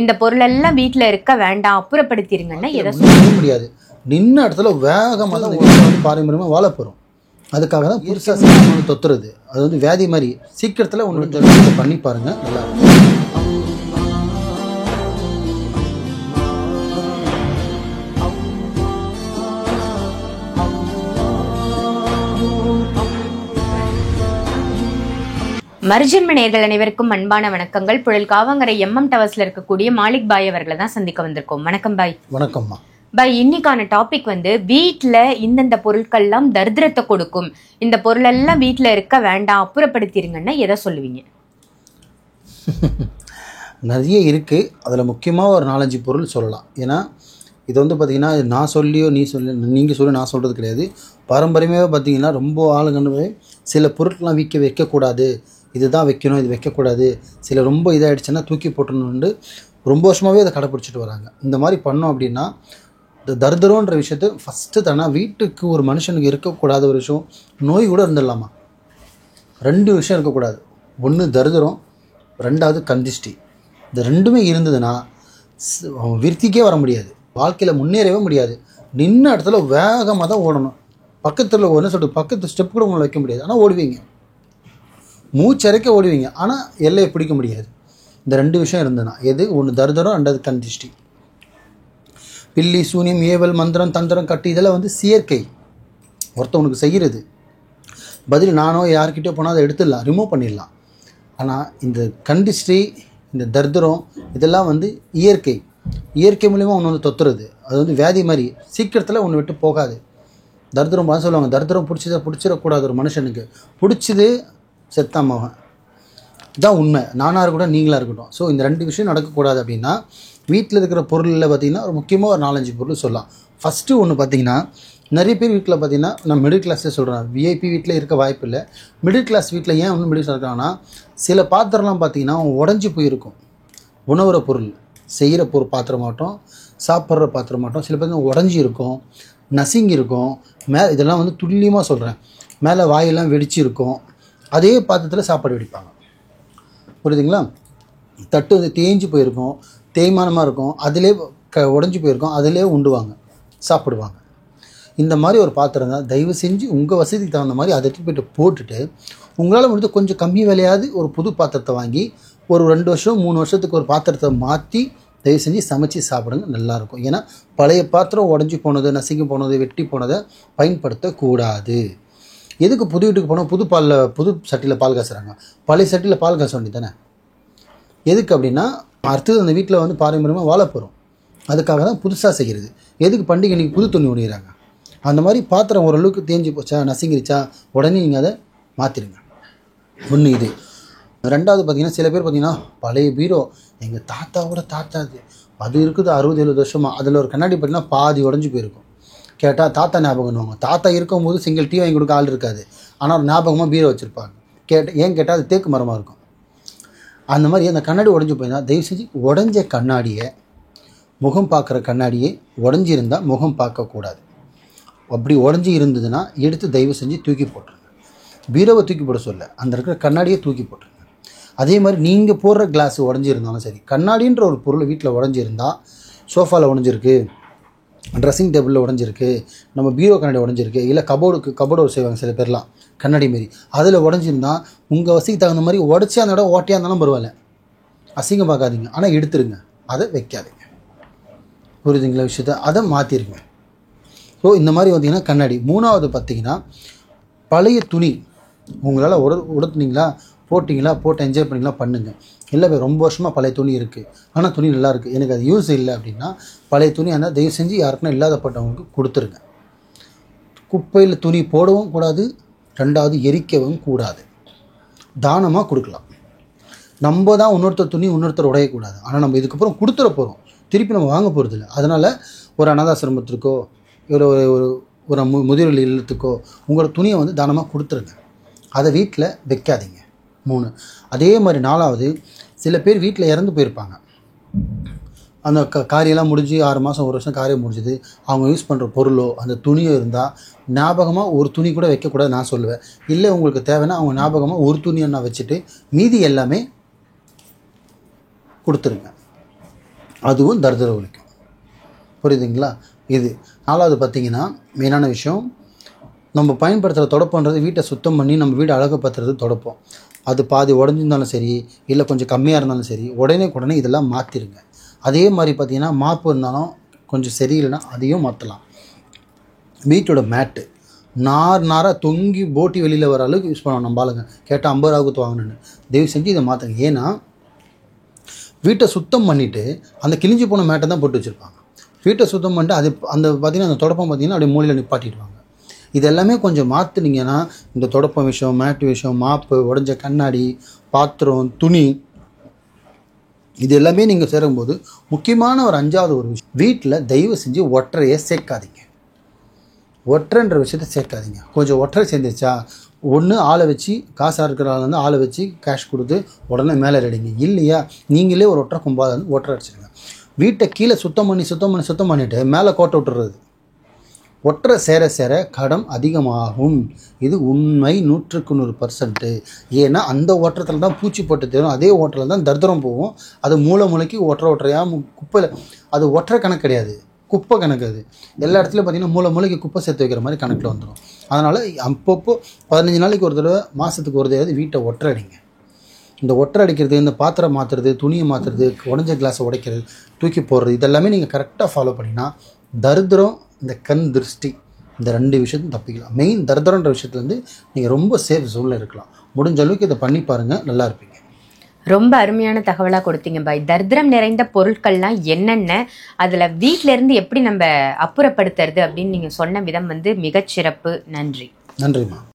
இந்த பொருள் எல்லாம் வீட்டுல இருக்க வேண்டாம் அப்புறப்படுத்திருங்கன்னா எதை சொல்ல முடியாது. நின்ன இடத்துல வேகமாக தான் பாரம்பரியமாக வாழ போகிறோம். அதுக்காக தான் புதுசாக தொத்துறது. அது வந்து வியாதி மாதிரி. சீக்கிரத்தில் ஒன்று பண்ணி பாருங்கள், நல்லா இருக்கும். மறுஜென்ம நேயர்கள் அனைவருக்கும் அன்பான வணக்கங்கள். புழல் காவங்கரை MM டவர்ஸ்ல இருக்கக்கூடிய மாலிக் பாய் அவர்களை தான் சந்திக்க வந்திருக்கோம். வணக்கம் பாய். வணக்கம்மா பாய். இன்னைக்கான டாபிக் வந்து வீட்டுல இந்தந்த பொருட்கள்லாம் தரித்திரத்தை கொடுக்கும், இந்த பொருள் எல்லாம் வீட்டுல இருக்க வேண்டாம் அப்புறப்படுத்திருங்கன்னா எதை சொல்லுவீங்க? நிறைய இருக்குது. அதில் முக்கியமாக ஒரு 4-5 பொருள் சொல்லலாம். ஏன்னா இது வந்து பார்த்திங்கன்னா நான் சொல்லியோ நீங்கள் சொல்லி நான் சொல்கிறது கிடையாது. பாரம்பரியமாக பார்த்திங்கன்னா ரொம்ப ஆளுங்கன்னு சில பொருட்கள்லாம் வைக்கக்கூடாது, இதுதான் வைக்கணும், இது வைக்கக்கூடாது, சில ரொம்ப இதாகிடுச்சுன்னா தூக்கி போட்டணுன்னு ரொம்ப வருஷமாகவே அதை கடைப்பிடிச்சிட்டு வராங்க. இந்த மாதிரி பண்ணோம் அப்படின்னா இந்த தரித்திரன்ற விஷயத்தை ஃபஸ்ட்டு தானே வீட்டுக்கு ஒரு மனுஷனுக்கு இருக்கக்கூடாத ஒரு விஷயம் நோய் கூட இருந்துடலாமா. 2 விஷயம் இருக்கக்கூடாது. ஒன்று தரித்திரம், 2வது கந்திஷ்டி. இந்த 2மே இருந்ததுன்னா விருத்திக்கே வர முடியாது, வாழ்க்கையில் முன்னேறவே முடியாது. நின்ன இடத்துல வேகமாக தான் ஓடணும். பக்கத்தில் ஒன்று சொல்லிட்டு பக்கத்து ஸ்டெப் கூட உங்களை வைக்க முடியாது, ஆனால் ஓடுவீங்க, மூச்சரைக்க ஓடுவீங்க, ஆனால் எல்லையை பிடிக்க முடியாது. இந்த 2 விஷயம் இருந்ததுன்னா எது? ஒன்று தரித்திரம், 2வது கந்திஷ்டி. பில்லி சூனியம் ஏவல் மந்திரம் தந்திரம் கட்டி இதெல்லாம் வந்து செயற்கை, ஒருத்தவனுக்கு செய்கிறது. பதில் நானோ யார்கிட்டயோ போனால் அதை எடுத்துடலாம், ரிமூவ் பண்ணிடலாம். ஆனால் இந்த கந்திஷ்டி, இந்த தரித்திரம் இதெல்லாம் வந்து இயற்கை. இயற்கை மூலிமா ஒன்று வந்து தொத்துறது. அது வந்து வியாதி மாதிரி. சீக்கிரத்தில் ஒன்று விட்டு போகாது. தரித்திரம் பார்த்து சொல்லுவாங்க, தரித்திரம் பிடிச்சிடக்கூடாது ஒரு மனுஷனுக்கு. பிடிச்சது செத்தாமவன். இதுதான் உண்மை. நானாக இருக்கட்டும், நீங்களாக இருக்கட்டும். ஸோ இந்த 2 விஷயம் நடக்கக்கூடாது. அப்படின்னா வீட்டில் இருக்கிற பொருளில் பார்த்திங்கன்னா ஒரு முக்கியமாக ஒரு 4-5 பொருள் சொல்லலாம். ஃபஸ்ட்டு ஒன்று பார்த்திங்கன்னா, நிறைய பேர் வீட்டில் பார்த்திங்கன்னா நான் மிடில் கிளாஸே சொல்கிறேன், விஐபி வீட்டில் இருக்க வாய்ப்பு இல்லை. மிடில் கிளாஸ் வீட்டில் ஏன் வந்து மிடில் கிளாஸ் இருக்காங்கன்னா, சில பாத்திரம்லாம் பார்த்திங்கன்னா உடஞ்சி போயிருக்கும். உணவுற பொருள் செய்கிற பாத்திரமாகட்டும், சாப்பிட்ற பாத்திரமாகட்டும், சில பேர் உடஞ்சி இருக்கும், நசுங்கி இருக்கும். இதெல்லாம் வந்து துல்லியமாக சொல்கிறேன். மேலே வாயெல்லாம் வெடிச்சு இருக்கும். அதே பாத்திரத்தில் சாப்பாடு வெடிப்பாங்க, புரியுதுங்களா? தட்டு வந்து தேஞ்சு போயிருக்கும், தேய்மானமாக இருக்கும், அதிலே உடஞ்சி போயிருக்கும், அதிலே உண்டுவாங்க, சாப்பிடுவாங்க. இந்த மாதிரி ஒரு பாத்திரம் தான். தயவு செஞ்சு உங்கள் வசதிக்கு தகுந்த மாதிரி அதை எடுத்து போய்ட்டு போட்டுட்டு, உங்களால் முடிஞ்ச கொஞ்சம் கம்மி விலையாவது ஒரு புது பாத்திரத்தை வாங்கி ஒரு 2 வருஷம் 3 வருஷத்துக்கு ஒரு பாத்திரத்தை மாற்றி தயவு செஞ்சு சமைச்சு சாப்பிடுங்க, நல்லாயிருக்கும். ஏன்னா பழைய பாத்திரம் உடஞ்சி போனது, நசுங்கி போனது, வெட்டி போனதை பயன்படுத்தக்கூடாது. எதுக்கு புது வீட்டுக்கு போனால் புது சட்டியில் பால் காசுறாங்க? பழைய சட்டியில் பால் காச வேண்டி தானே. எதுக்கு அப்படின்னா அடுத்தது அந்த வீட்டில் வந்து பாரம்பரியமாக வாழ போகிறோம். அதுக்காக தான் புதுசாக செய்கிறது. எதுக்கு பண்டிகை இன்றைக்கி புது துணி உணிகிறாங்க? அந்த மாதிரி பாத்திரம் ஓரளவுக்கு தேஞ்சு போச்சா, நசுங்கிருச்சா, உடனே நீங்கள் அதை மாற்றிடுங்க. ஒன்று இது. 2வது பார்த்திங்கன்னா, சில பேர் பார்த்திங்கன்னா பழைய பீரோ எங்கள் தாத்தாவோட தாத்தாது, அது இருக்குது 60-70 வருஷமாக. அதில் ஒரு கண்ணாடி பார்த்திங்கன்னா பாதி உடஞ்சி போயிருக்கும். கேட்டால் தாத்தா ஞாபகம் பண்ணுவாங்க. தாத்தா இருக்கும்போது சிங்கிள் டீ வாங்கி கொடுக்க ஆள் இருக்காது, ஆனால் ஒரு ஞாபகமாக பீரோ வச்சுருப்பாங்க. ஏன் கேட்டால் அது தேக்கு மரமாக இருக்கும். அந்த மாதிரி அந்த கண்ணாடி உடஞ்சி போயிருந்தா தயவு செஞ்சு உடஞ்ச கண்ணாடியை, முகம் பார்க்குற கண்ணாடியே உடஞ்சிருந்தால் முகம் பார்க்கக்கூடாது. அப்படி உடஞ்சி இருந்ததுன்னா எடுத்து தயவு செஞ்சு தூக்கி போட்டுருங்க. பீரோவை தூக்கி போட சொல்ல, அந்த இருக்கிற கண்ணாடியை தூக்கி போட்டுருங்க. அதே மாதிரி நீங்கள் போடுற கிளாஸ் உடஞ்சிருந்தாலும் சரி, கண்ணாடின்ற ஒரு பொருள் வீட்டில் உடஞ்சிருந்தால், சோஃபாவில் உடஞ்சிருக்கு, ட்ரெஸ்ஸிங் டேபிளில் உடஞ்சிருக்கு, நம்ம பீரோ கண்ணாடி உடஞ்சிருக்கு, இல்லை கபோர்டு செய்வாங்க சில பேர்லாம் கண்ணாடி மாரி, அதில் உடஞ்சிருந்தால் உங்கள் வசதிக்கு தகுந்த மாதிரி உடச்சி அந்த இடம் ஓட்டையாக இருந்தாலும் பரவாயில்ல, அசிங்கம் பார்க்காதீங்க, ஆனால் எடுத்துருங்க, அதை வைக்காதீங்க. புரியுதுங்களா விஷயத்த? அதை மாற்றிருங்க. ஸோ இந்த மாதிரி பார்த்திங்கன்னா கண்ணாடி. 3வது பார்த்திங்கன்னா, பழைய துணி உங்களால் உடுத்துனீங்களா, போட்டிங்களா, போட்டு என்ஜாய் பண்ணிங்களா, பண்ணுங்கள். இல்லை ரொம்ப வருஷமாக பழைய துணி இருக்குது, ஆனால் துணி நல்லா இருக்குது, எனக்கு அது யூஸ் இல்லை அப்படின்னா பழைய துணி அந்த தயவு செஞ்சு யாருக்குன்னா இல்லாதப்பட்டவங்களுக்கு கொடுத்துருங்க. குப்பையில் துணி போடவும் கூடாது, 2வது எரிக்கவும் கூடாது. தானமாக கொடுக்கலாம். நம்ம தான் இன்னொருத்தர் துணி இன்னொருத்தர் உடையக்கூடாது. ஆனால் நம்ம இதுக்கப்புறம் கொடுத்துட போகிறோம், திருப்பி நம்ம வாங்க போகிறது இல்லை. அதனால் ஒரு அனாதாசிரமத்திற்கோ ஒரு முதியோர் இல்லத்துக்கோ உங்களோட துணியை வந்து தானமாக கொடுத்துருங்க. அதை வீட்டில் வைக்காதீங்க. 3. அதே மாதிரி 4வது, சில பேர் வீட்டில் இறந்து போயிருப்பாங்க. அந்த காரியெல்லாம் முடிஞ்சு 6 மாதம் 1 வருஷம் காரியம் முடிஞ்சுது, அவங்க யூஸ் பண்ணுற பொருளோ அந்த துணியோ இருந்தால் ஞாபகமாக ஒரு துணி கூட வைக்கக்கூடாது நான் சொல்லுவேன். இல்லை உங்களுக்கு தேவைன்னா அவங்க ஞாபகமாக ஒரு துணியை நான் வச்சுட்டு மீதி எல்லாமே கொடுத்துருங்க. அதுவும் தரித்திரம் ஒழிக்கும். புரியுதுங்களா? இது 4வது பார்த்தீங்கன்னா மெயினான விஷயம், நம்ம பயன்படுத்துகிற தொடப்பன்றது வீட்டை சுத்தம் பண்ணி நம்ம வீடு அழகுப்படுத்துறது தொடப்போம். அது பாதி உடஞ்சிருந்தாலும் சரி, இல்லை கொஞ்சம் கம்மியாக இருந்தாலும் சரி, உடனே இதெல்லாம் மாற்றிடுங்க. அதே மாதிரி பார்த்தீங்கன்னா மாப்பு இருந்தாலும் கொஞ்சம் சரியில்லைன்னா அதையும் மாற்றலாம். வீட்டோட மேட்டு நாராக தொங்கி போட்டி வெளியில் வர அளவுக்கு யூஸ் பண்ணுவோம். நம்ம ஆளுங்க கேட்டால் 50 ரூபா கொடுத்து வாங்கணுன்னு. தயவு செஞ்சு இதை மாற்றுங்க. ஏன்னா வீட்டை சுத்தம் பண்ணிவிட்டு அந்த கிழிஞ்சு போன மேட்டை தான் போட்டு வச்சுருப்பாங்க. வீட்டை சுத்தம் பண்ணிட்டு அது அந்த பார்த்திங்கன்னா அந்த தொடப்பம் பார்த்திங்கன்னா அப்படியே மூலையில் நிப்பாட்டிடுவாங்க. இது எல்லாமே கொஞ்சம் மாற்றினீங்கன்னா இந்த தொடப்பம் விஷயம், மேட்டு விஷயம், மாப்பு, உடஞ்ச கண்ணாடி, பாத்திரம், துணி, இது எல்லாமே நீங்கள் சேரும்போது முக்கியமான ஒரு 5வது ஒரு விஷயம், வீட்டில் தயவு செஞ்சு ஒற்றையை சேர்க்காதீங்க. ஒற்றைன்ற விஷயத்தை சேர்க்காதீங்க. கொஞ்சம் ஒற்றை சேர்ந்துச்சா ஒன்று ஆளை வச்சு, காசாக இருக்கிற ஆள் வந்து ஆளை வச்சு கேஷ் கொடுத்து உடனே மேலே ரெடிங்க. இல்லையா நீங்களே ஒரு ஒற்றை கும்பாத வந்து ஒற்றை அடிச்சிடுங்க. வீட்டை கீழே சுத்தம் பண்ணிவிட்டு மேலே கோட்டை விட்டுறது. ஒற்றை சேர கடன் அதிகமாகும். இது உண்மை 100%. ஏன்னா அந்த ஓட்டத்தில் தான் பூச்சி போட்டு தேரும். அதே ஓட்டத்தில் தான் தரித்திரம் போகும். அது மூளைக்கு ஒற்றையாக குப்பையில், அது ஒற்றை கணக்கு கிடையாது, குப்பை கணக்கு. அது எல்லா இடத்துலையும் பார்த்தீங்கன்னா மூளைக்கு குப்பை சேர்த்து வைக்கிற மாதிரி கணக்கில் வந்துடும். அதனால் அப்பப்போ 15 நாளைக்கு ஒரு தடவை, மாதத்துக்கு ஒரு தடவை வீட்டை ஒற்றை அடிங்க. இந்த ஒற்றை அடிக்கிறது, இந்த பாத்திரம் மாற்றுறது, துணியை மாற்றுறது, உடஞ்ச கிளாஸை உடைக்கிறது, தூக்கி போடுறது, இதெல்லாமே நீங்கள் கரெக்டாக ஃபாலோ பண்ணிங்கன்னா தரித்திரம், இந்த கண் திருஷ்டி, இந்த 2 விஷயத்தையும் தப்பிக்கலாம். மெயின் தரித்திரன்ற விஷயத்துலேருந்து நீங்கள் ரொம்ப சேஃப் ஜோனில் இருக்கலாம். முடிஞ்ச அளவுக்கு இதை பண்ணி பாருங்கள், நல்லா இருப்பீங்க. ரொம்ப அருமையான தகவலாக கொடுத்தீங்க பாய். தரித்திரம் நிறைந்த பொருட்கள்லாம் என்னென்ன, அதில் வீட்டிலேருந்து எப்படி நம்ம அப்புறப்படுத்துறது அப்படின்னு நீங்கள் சொன்ன விதம் வந்து மிகச்சிறப்பு. நன்றி. நன்றிம்மா.